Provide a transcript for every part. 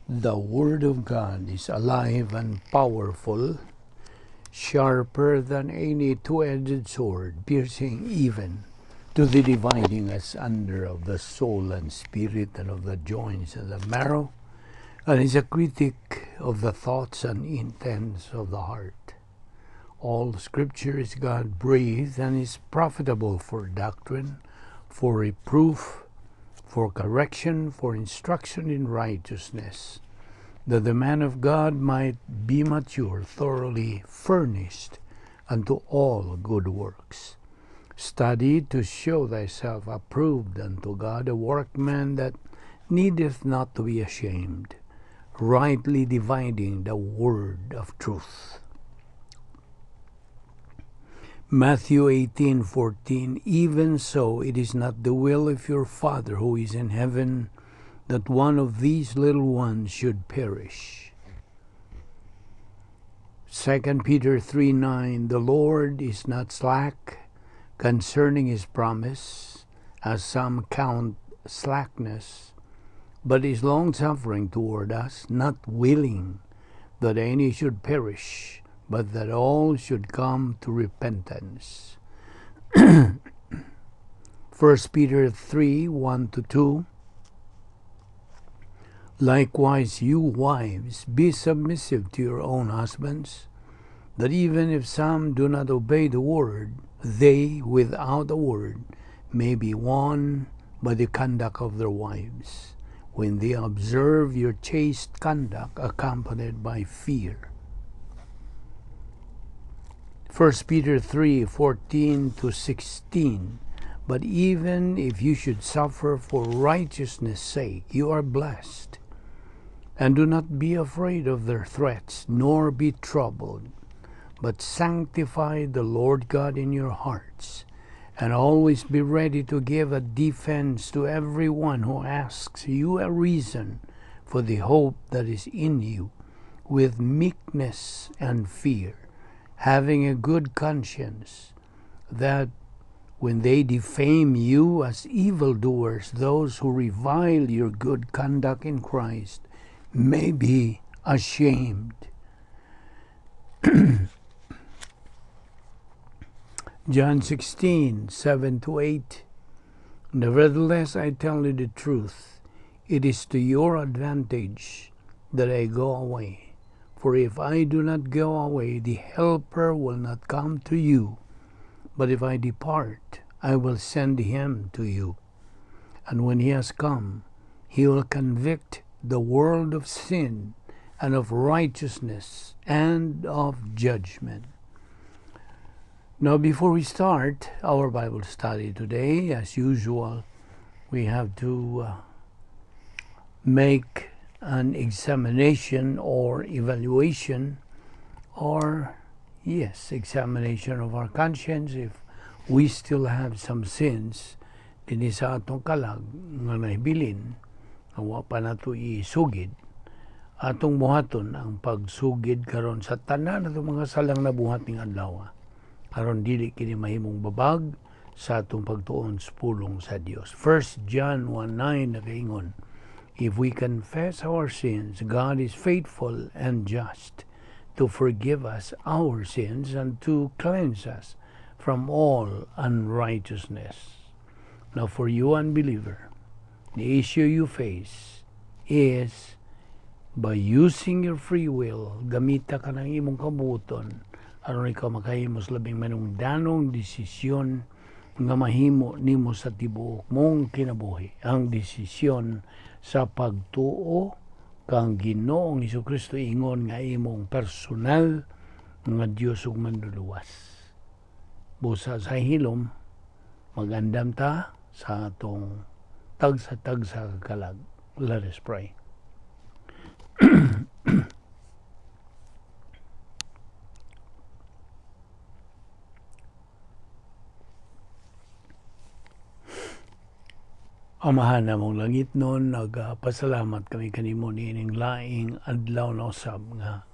The Word of God is alive and powerful, sharper than any two-edged sword, piercing even to the dividing asunder of the soul and spirit and of the joints and the marrow, and is a critic of the thoughts and intents of the heart. All Scripture is God-breathed and is profitable for doctrine, for reproof, for correction, for instruction in righteousness, that the man of God might be mature, thoroughly furnished unto all good works. Study to show thyself approved unto God, a workman that needeth not to be ashamed, rightly dividing the word of truth. Matthew 18:14, even so it is not the will of your Father who is in heaven that one of these little ones should perish. 2 Peter 3:9, the Lord is not slack concerning his promise, as some count slackness, but is long-suffering toward us, not willing that any should perish, but that all should come to repentance. 1 Peter 3:1-2, likewise you wives, be submissive to your own husbands, that even if some do not obey the word, they without a word may be won by the conduct of their wives, when they observe your chaste conduct accompanied by fear. 1 Peter 3:14-16, but even if you should suffer for righteousness' sake, you are blessed. And do not be afraid of their threats, nor be troubled, but sanctify the Lord God in your hearts, and always be ready to give a defense to everyone who asks you a reason for the hope that is in you, with meekness and fear, having a good conscience, that when they defame you as evildoers, those who revile your good conduct in Christ may be ashamed. John 16:7-8, nevertheless I tell you the truth, it is to your advantage that I go away. For if I do not go away, the Helper will not come to you. But if I depart, I will send him to you. And when he has come, he will convict the world of sin and of righteousness and of judgment. Now, before we start our Bible study today, as usual, we have to make an examination or evaluation, or examination of our conscience if we still have some sins dinhi sa atong kalag nga nahibilin nga wa pa nato isugid. Atong buhaton ang pagsugid karon sa tanan nato mga salang nabuhat ning adlaw, aron dili kini mahimong babag sa atong pagtuon sa pulong sa Dios. 1 John 1:9 nakaingon, if we confess our sins, God is faithful and just to forgive us our sins and to cleanse us from all unrighteousness. Now, for you unbeliever, the issue you face is by using your free will, gamita ka ng imong kabuton, aron ikaw makahimos labing manungdanong desisyon nga mahimo nimo sa tibuok mong kinabuhi. Ang desisyon sa pagtuo kang Ginoong Hesukristo ingon nga imong personal nga Dios ug manluluwas. Busa sa hilom, magandam ta sa atong tagsa-tagsa kalag. Let us pray. Amahan namong langit nun, nagpasalamat kami kanimo nining laing adlaw na usab nga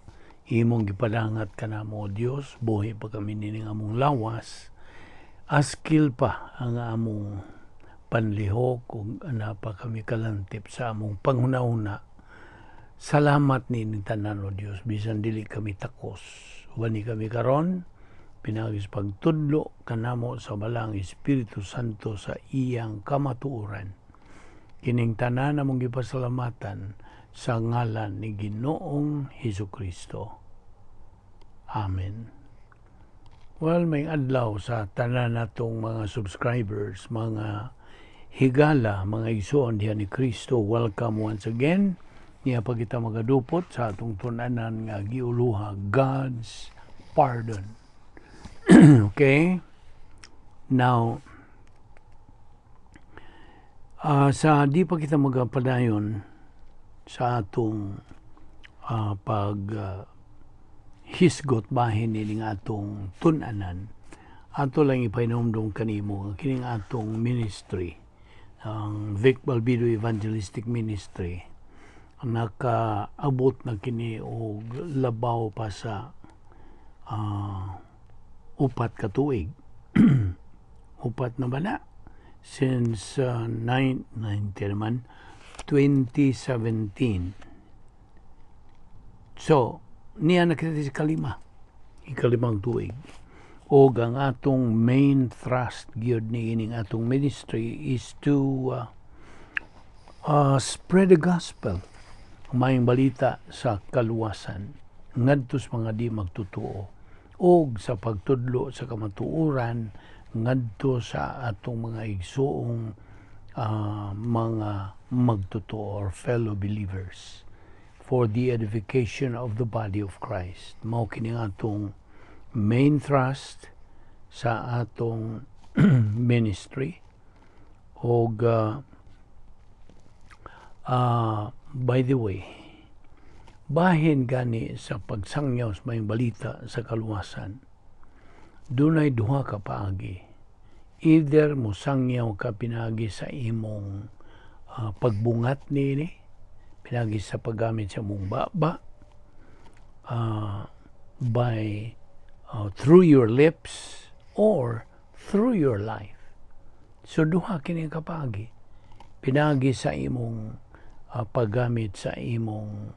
imong gipadangat kanamo, Dios, buhi pa kami nining among lawas, askil pa ang among panlihok ug ana pa kami kalantip sa among panghunahuna Salamat ni tanan o Dios bisan dili kami takos. Wani kami karon pinagis pagtudlo kanamo sa balang Espiritu Santo sa iyang kamatuoran. Kining tanan namong gipasalamatan sa ngalan ni Ginoong Hesukristo. Amen. Well, may adlaw sa tanan natong mga subscribers, mga higala, mga igsoon diha ni Kristo. Welcome once again. Niya pa kita magadupot sa atong tunanan nga giuluha, God's pardon. Okay? Now, sa di pa kita magapadayon sa atong hisgot bahin ni nga atong tunanan, ato lang ipainomdom kanimo kining atong ministry, ang Vic Balbido Evangelistic Ministry, nakaabot na kini og labaw pa sa 4 ka tuig. 4 na ba na? Since 2017. So, niya nakita si ikalimang tuig. O ang atong main thrust gyud ni ining atong ministry is to spread the gospel, mayong balita sa kaluwasan ngadto sa mga di magtutuo, o sa pagtudlo sa kamatuoran ngadto sa atong mga igsoong mga magtutuo or fellow believers, for the edification of the body of Christ. Mao kini atong main thrust sa atong ministry. Og by the way, bahin gani sa pagsangyaw sa mayong balita sa kaluwasan, dunay duha ka paagi. Either musangyaw ka pinagi sa imong pagbungat nini, pinagi sa paggamit sa mong baba, by through your lips or through your life. So duha kini kapagi, pinagi sa imong paggamit sa imong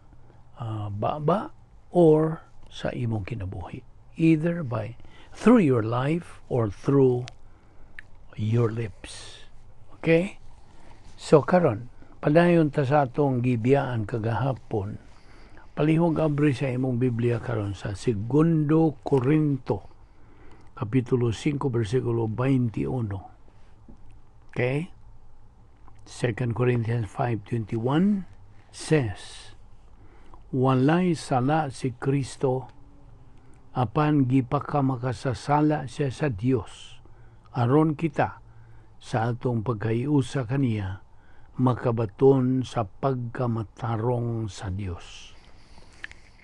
baba or sa imong kinabuhi, either by through your life or through your lips. Okay? So karon, padayon ta sa atong gibiyaan kagahapon, palihog abri sa imong Biblia karon sa 2 Korinto kapitulo 5 bersikulo 21. Okay? 2 Corinthians 5:21 says, walay sala si Kristo, apan gipakamakasasala siya sa Dios, aron kita sa atong pagkayusa kaniya makabaton sa pagkamatarong sa Dios.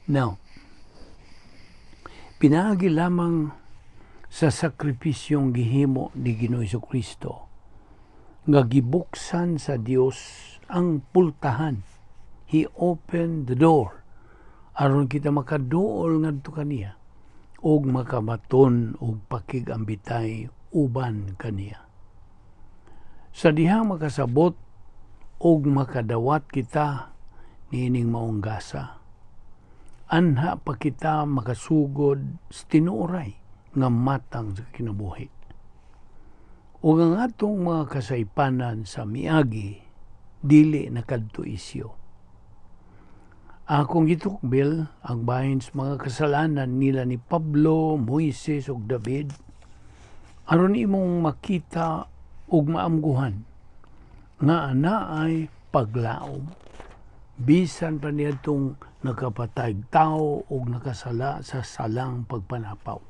Now, pinaagi lamang sa sakripisyong gihimo ni Ginoong Hesukristo nga gibuksan sa Dios ang pultahan. He opened the door aron kita makaduol ngadto kaniya og makabaton og pakigambitay uban kaniya. Sa dihang makasabot og makadawat kita niining maong gasa, anha pa kita makasugod sa tinuoray nga matang sa kinabuhi. O ang atong mga kasaypanan sa miagi, dili nakadto isyo. Akong gitukbil ang bahin sa mga kasalanan nila ni Pablo, Moises ug David, aron imong makita ug maamguhan nga anaay paglaom bisan pa niadtong nakapatayg tao ug nakasala sa salang pagpanapaw.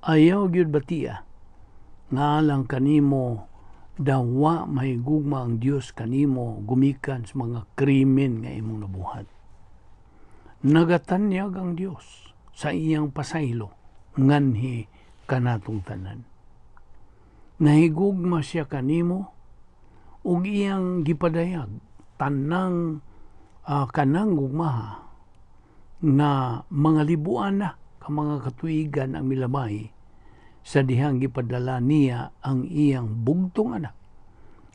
Ayaw gyud batia nga lang kanimo dawa mahigugma ang Dios kanimo gumikan sa mga krimen nga imong nabuhat. Nagatanyag ang Dios sa iyang pasaylo nganhi kanatong tanan. Nahigugma siya kanimo ug iyang gipadayag tanang kanang gugmaha nga mga libuan na ka mga katuigan ang milabay sa dihang gipadala niya ang iyang bugtong anak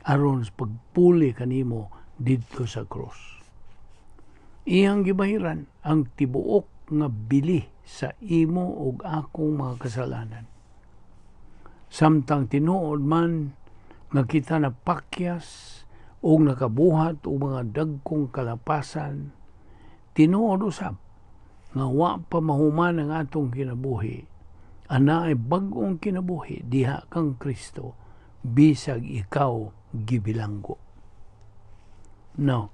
aron sa pagpuli kanimo didto sa krus. Iyang gibahiran ang tibuok nga bili sa imo ug akong mga kasalanan. Samtang tinuod man nga kita napakyas o nakabuhat o mga dagkong kalapasan, tinuod usab nga wa pa mahuman ang atong kinabuhi, ana ay bag-ong kinabuhi diha kang Kristo, bisag ikaw gibilanggo. Now,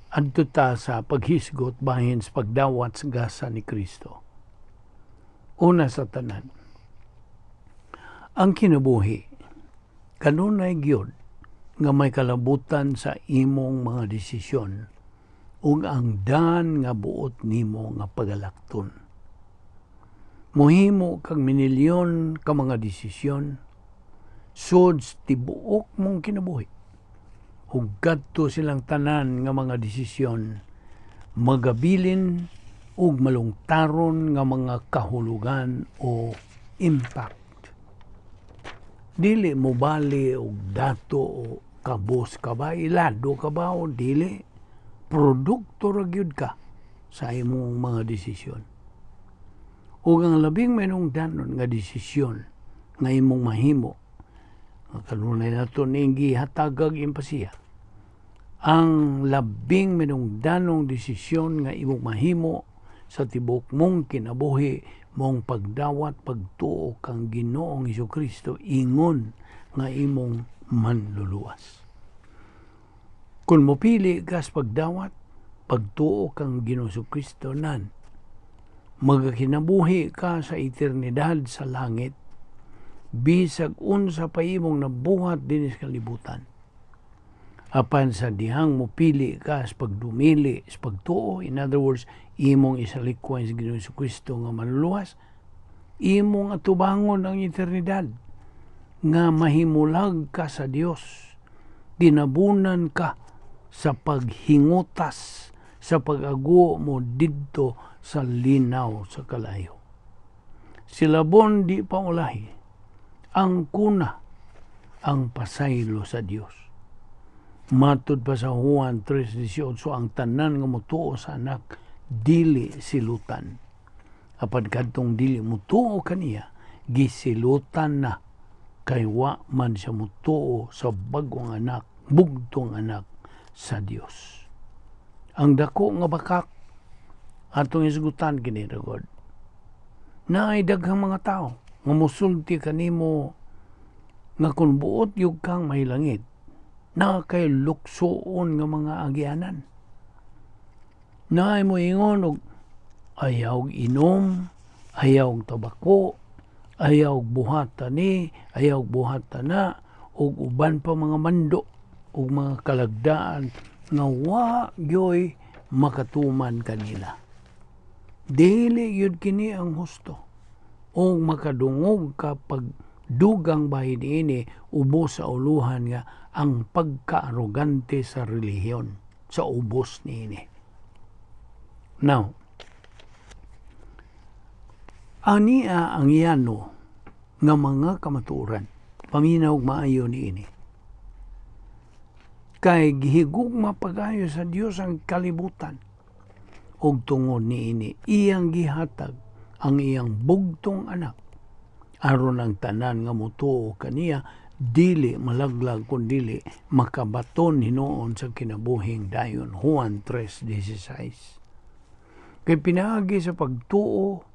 adto ta sa paghisgot bahin sa pagdawat sa gasa ni Kristo. Una sa tanan, ang kinabuhi kanunay gyud nga may kalabutan sa imong mga desisyon ug ang daan nga buot nimo nga pagalakton. Mohimo kag minilyon ka mga desisyon sud tibuok mong kinabuhi ug kadto silang tanan nga mga desisyon magabilin ug malungtaron nga mga kahulugan o impact. Dili mo bali og dato o kabos ka ba, ilado ka ba o dili, produkto ra gyud ka sa imong mga desisyon. Ug ang labing manungdanon nga desisyon nga imong mahimo, kanunay nato ning gihatagag impasiya, ang labing manungdanong desisyon nga imong mahimo sa tibok mong kinabuhi mong pagdawat pagtuo kang Ginoong Hesukristo ingon nga imong manluluwas. Kung mopili ka sa pagdawat pagtuo kang Ginoong Hesukristo nan magakinabuhi ka sa eternidad sa langit bisag unsa pa imong nabuhat dinis kalibutan. Apan sa dihang mopili ka sa pagdumili sa pagtuo, in other words, imong isalikwan sa Ginoong Jesucristo nga manluluwas, imong atubangon ang eternidad nga mahimulag ka sa Dios, dinabunan ka sa paghingutas, sa pag-ago mo didto sa linaw sa kalayo. Silabon di paulahi, ang kuna ang pasaylo sa Dios. Matud pa sa Juan 3:18, ang tanan nga motuo sa anak dili silutan. Apad kadtong dili motuo kaniya, gisilutan na kay wa man siya motuo sa bagong anak, bugtong anak sa Dios. Ang dako nga bakak atong isgutan kini ragod. Naay daghang mga tao nga mosulti kanimo nga kun buot yug kang mahilangit, na kay luksoon nga mga agyanan. Naay mo ingon og ayaw inom, ayaw tabako, ayaw buhatan ni, ayaw buhatan na, og uban pa mga mando, og mga kalagdaan nga wa gyoy makatuman kanila. Dili yun kini ang husto. O makadungog kapag dugang bahin ini ubos sa uluhan nga ang pagkaarogante sa relihiyon sa ubos niini. Now, ania ang iyano nga mga kamaturan, paminaw maayo niini. Kay gihigugma pagayo sa Dios ang kalibutan og tungod niini iyang gihatag ang iyang bugtong anak aron ang tanan nga motuo kaniya dili malaglag kundi makabaton hinuon sa kinabuhing dayon. Juan 3:16. Kay pinaagi sa pagtuo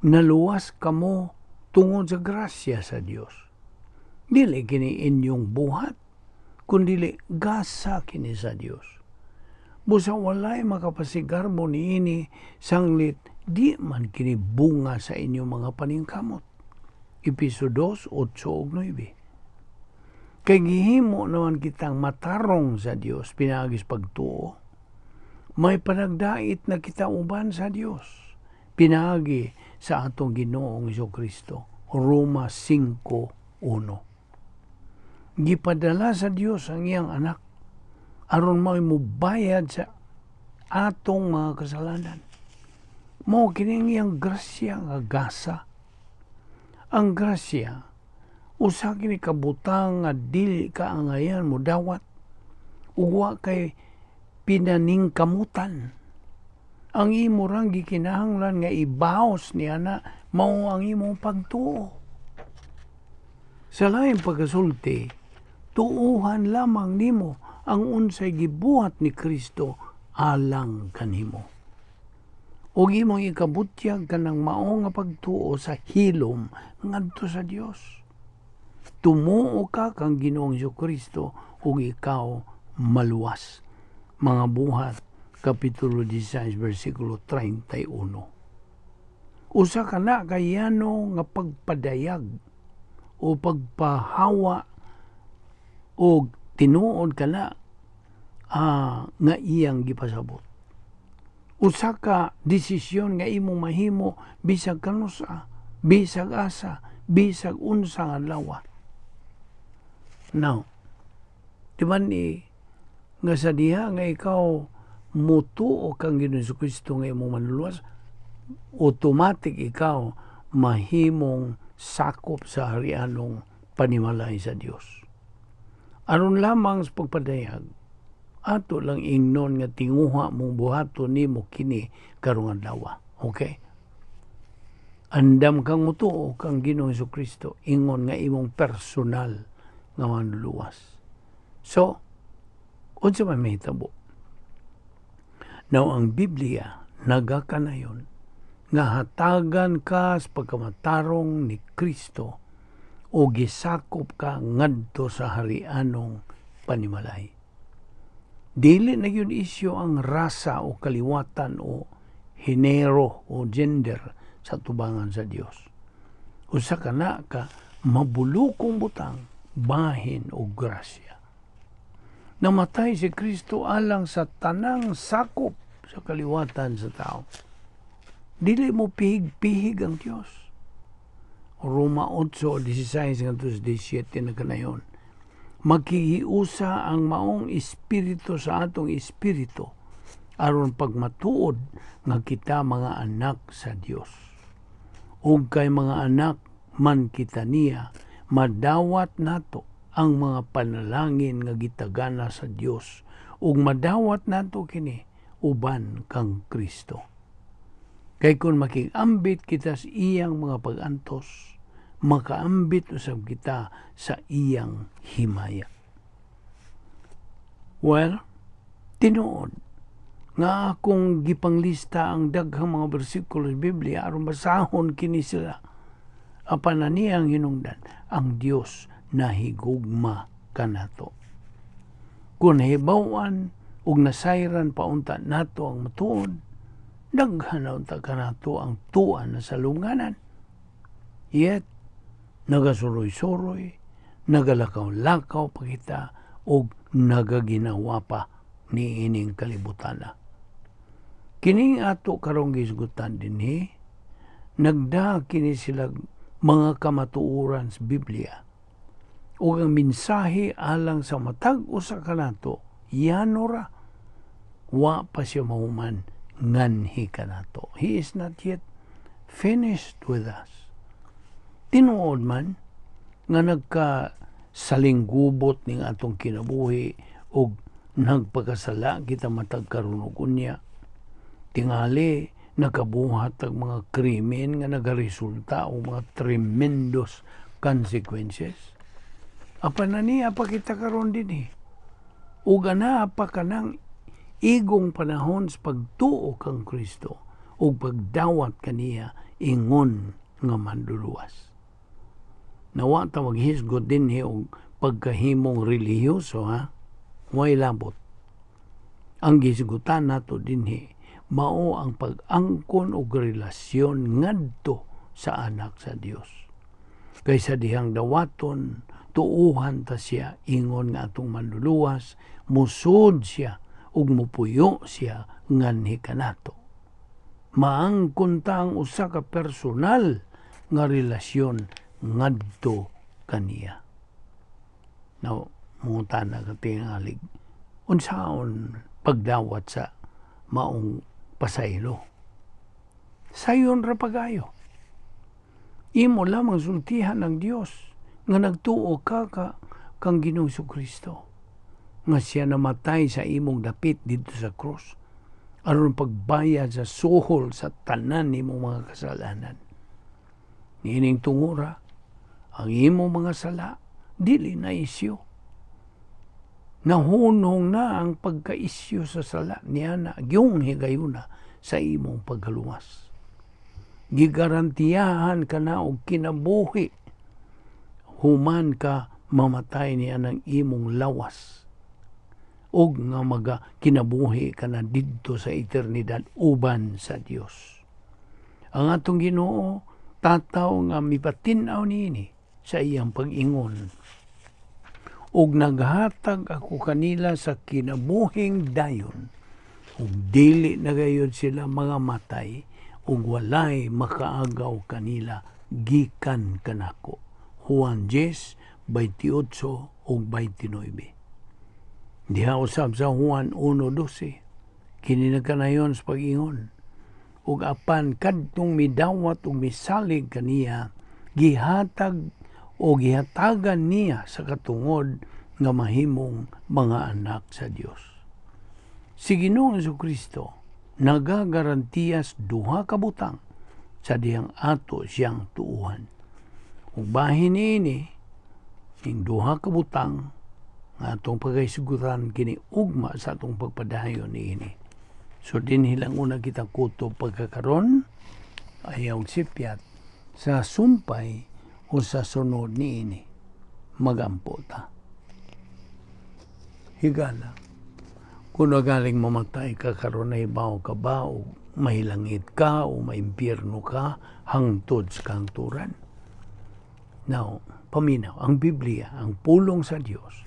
naluwas kamo tungod sa grasya sa Dios. Dili kini inyong buhat kundi gasa kini sa Dios. Busa walay makapasigar mo niini sanglit di man kini bunga sa inyong mga paningkamot. Episodio 8:9. Kay gihimo naman kitang matarong sa Dios pinagis pagtuo. May panagdait na kita uban sa Dios pinagi sa atong Ginoong Hesukristo. Roma 5:1. Gipadala sa Dios ang iyang anak aron may mubayad sa atong mga kasalanan. Mo kining iyang grasya nga gasa. Ang grasya usa kini kabutang nga dili ka angayan mo dawat ug wa kay pinaningkamutan. Ang imo rang gikinahanglan nga ibaos niya na mao ang imong pagtuo. Sa laing pagkasulti, tuuhan lamang nimo ang unsay gibuhat ni Kristo alang kanimo. Ug imong ikabutyag kanang mao nga pagtuo sa hilom ngadto sa Dios. Tumuo ka kang Ginoong Kristo ug ikaw maluwas. Mga Buhat, Kapitulo 16, versikulo 31. Usa ka na kayano nga pagpadayag o pagpahawa o tinuod ka na nga iyang gipasabot. Usa ka desisyon nga imong mahimo bisag kanusa, bisag asa, bisag unsa nga lawa. Now, di ba nga sa diha nga ikaw mutuo kang Ginoong Kristo nga imong manluluwas, automatic ikaw mahimong sakop sa harianong panimalay sa Dios. Aron lamang sa pagpadayag, ato lang ingnon nga tinguha mong buhaton nimo kini karong adlaw. Okay? Andam kang mutuo kang Ginoong Kristo, ingon nga imong personal nga manluluwas. So, unsa man mahitabo? Now, ang Biblia nagakanayon nga hatagan ka sa pagkamatarong ni Kristo o gisakop ka ngadto sa harianong panimalay. Dili na yun isyo ang rasa o kaliwatan o henero o gender sa tubangan sa Dios. Usa ka na ka mabulukong butang, bahin o grasya. Namatay si Kristo alang sa tanang sakop sa kaliwatan sa tao. Dili mo pihig-pihig ang Dios. Roma 8:16-17 na kanayon. Magkihiusa ang maong espiritu sa atong espiritu aron pagmatuod nga kita mga anak sa Dios. Ug kay mga anak man kita niya, madawat nato ang mga panalangin nga gitagana sa Dios ug madawat nato kini uban kang Kristo. Kay kung makiambit kita sa iyang mga pag-antos, makaambit usab kita sa iyang himaya. Well, tinuod nga akong gipanglista ang daghang mga bersikulo sa Biblia aron basahon kini sila. Apan aniyang hinungdan, ang Dios nahigugma kanato. Kung nahibawan ug nasayran paunta nato ang matuod, daghan na unta kanato ang tuan na salunganan. Yet nagasuroy-suroy, nagalakaw-lakaw pa kita ug nagaginawa pa ni ining kalibutana. Kining ato karong gisgutan dinhi, nagda kini sila mga kamatuoran sa Biblia. Ug ang mensahe alang sa matag usa kanato, yanora, wa pa siya mahuman nganhi kanato. He is not yet finished with us. Tinuod man nga nagkasalinggubot ning atong kinabuhi ug nagpakasala kita matag karon ug unya. Tingali nakabuhat ang mga krimen nga nagaresulta o mga tremendous consequences. Apan na niya pa kita karon dinhi. Ug ana pa kanang igong panahon sa pagtuo kang Kristo ug pagdawat kaniya ingon nga manluluwas. Nawa ta maghisgot dinhi og pagkahimong relihiyoso ha. Way labot. Ang gisgutan nato dinhi mao ang pag-angkon og relasyon ngadto sa anak sa Dios. Kaysa dihang dawaton, tuuhan ta siya ingon nga atong manluluwas, musud siya ug mupuyo siya nganhi kanato. Maangkon ta ang usa ka personal nga relasyon ngadto kaniya. Now, mungutana ka tingalig, unsaon pagdawat sa maong pasaylo. Sayon ra pagayo. Imo lamang sultihan ng Dios nga nagtuo ka kang Ginoong Kristo. nga siya namatay sa imong dapit dito sa krus aron pagbayad sa suhol sa tanan nimong mga kasalanan. Niining tungura ang imong mga sala dili na isyu. Nahunong na ang pagka-isyu sa sala niya na yung higayuna sa imong pagkaluwas. Gigarantiyahan ka na og kinabuhi human ka mamatay niya ng imong lawas og nga kinabuhi ka na didto sa eternidad uban sa Dios. Ang atong Ginoo tataw nga mipatin-aw niini sa iyang pag-ingon og naghatag ako kanila sa kinabuhing dayon ug dili na gayud sila mga matay ug walay makaagaw kanila gikan kanako. Juan 10:28 ug 29. Diha usab sa Juan 1:12 kini nagkanayon sa pag-ingon ug apan kadtong midawat ug misalig kaniya gihatagan niya sa katungod nga mahimong mga anak sa Dios. Si Ginoong Jesucristo nagagarantiyas duha ka butang sa diyang ato siyang tuuhan. Ug bahin niini ing duha ka butang nga atong pagaysiguran kini ugma sa atong pagpadayon niini. So dinhi lang una kita kutob pagkakaron ayaw sipyat sa sumpay o sa sunod niini magampo ta. Higala kung galing mamatay ka karon ay bawo ka ba o mahilangit ka o maimpyerno ka hangtod sa kahangturan. Now, paminaw, ang Biblia, ang pulong sa Dios,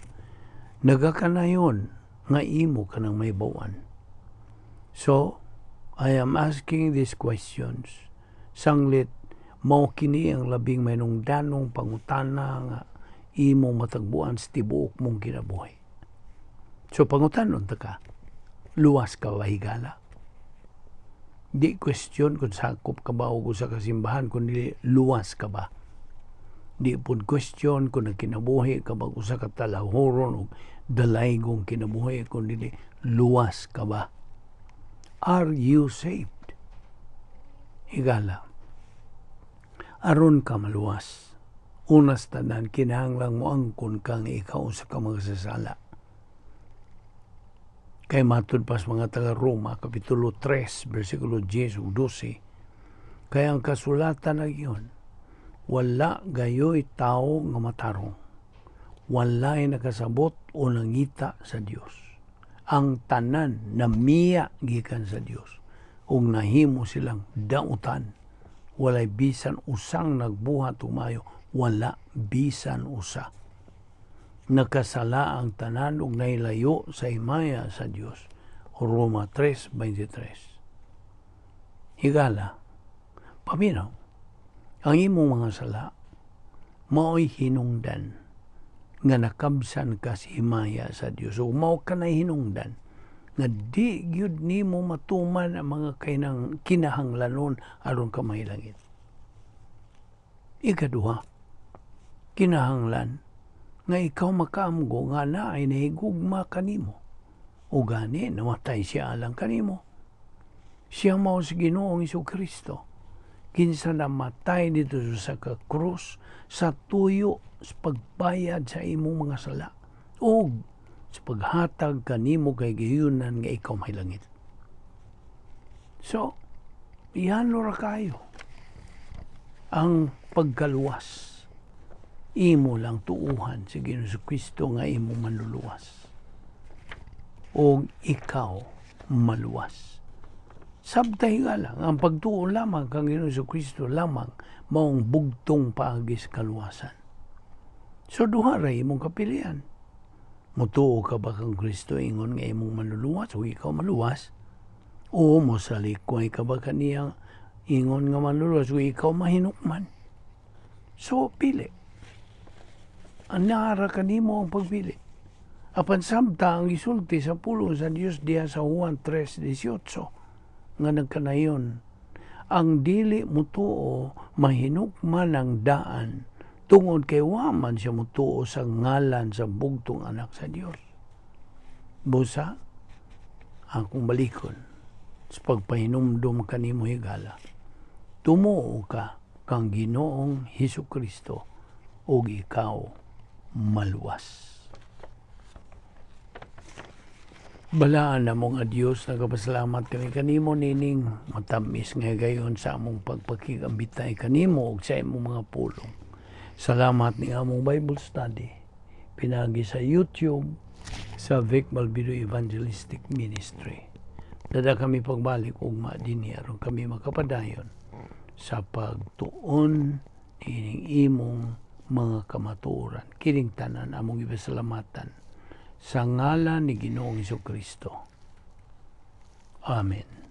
nagakanayon nga imo ka ng may bawan. So, I am asking these questions. Sanglit, mao kini ang labing manungdanong pangutana nga imo matagbuan sa tibuok mong kinabuhi. So, pangutanon ta ka, luwas ka ba higala? Di question kung sakop ka ba o sa kasimbahan, kundi luwas ka ba? Di po question kung nagkinabuhi ka ba usa ka talahuron o dalaygong kinabuhi, kundi luwas ka ba? Are you saved? Higala, aron ka maluwas, unas tanan kinahanglang mo angkon kang ikaw sa kamagsasala. Kay matud pas mga taga Roma, Kapitulo 3, versikulo 10 ug 12, kaya ang kasulatan na iyon, wala gayoy tao nga matarong, walay nakasabot o nangita sa Dios. Ang tanan na miya gikan sa Dios, ug nahimo silang dautan, walay bisan usang nagbuhat umayo, wala bisan usa. Nakasala ang tanan ug nailayo sa himaya sa Dios. Roma 3:23. Higala, paminaw, ang imong mga sala mao'y hinungdan nga nakabsan ka sa himaya sa Dios. O mao ka na hinungdan nga di gyud nimo matuman ang mga kinahanglanon aron ka mahilangit. Ikaduha, kinahanglan nga ikaw makaamgo nga naay nahigugma kanimo o gani namatay siya alang kanimo. Siya mao si Ginoong Jesucristo, kinsa namatay dito sa krus sa tuyo sa pagbayad sa imong mga sala o sa paghatag kanimo kay gihuyunan nga ikaw mahilangit. So, iyan ra kayo ang pagkaluwas. Imo lang tuuhan si Ginoong Jesucristo nga imo manluluwas. O ikaw maluwas. Sabtay nga lang, ang pagtuo lamang kang Ginoong Jesucristo lamang maong bugtong paagis kaluwasan. So duha ra imong kapilian. Mutuo ka ba kang Kristo ingon nga imong manluluwas o ikaw maluwas? O mosalikoy ka ba kaniyang ingon nga manluluwas o ikaw mahinukman? So pili. Anara kanimo ang pagpili. Apan samta ang isulti sa pulong sa Dios diha sa Juan 3:18 nga nagkanayon, ang dili mutuo mahinukman ang daan tungod kay waman siya mutuo sa ngalan sa bugtong anak sa Dios. busa akong balikon sa pagpahinumdum kanimo higala. Tumuo ka kang Ginoong Hesukristo ug ikaw maluwas. Balaan na mo nga Dios, nagapasalamat kami kanimo nining matamis nga gayon sa among pagpakigambitay kanimo ug sa imong mga pulong. Salamat ni among Bible study pinagi sa YouTube sa Vic Balbido Evangelistic Ministry. Dada kami pagbalik ug dinhi aron kami makapadayon sa pagtuon ining imong mga kamatuoran. Kining tanan among ipasalamatan sa ngalan ni Ginoong Hesukristo. Amen.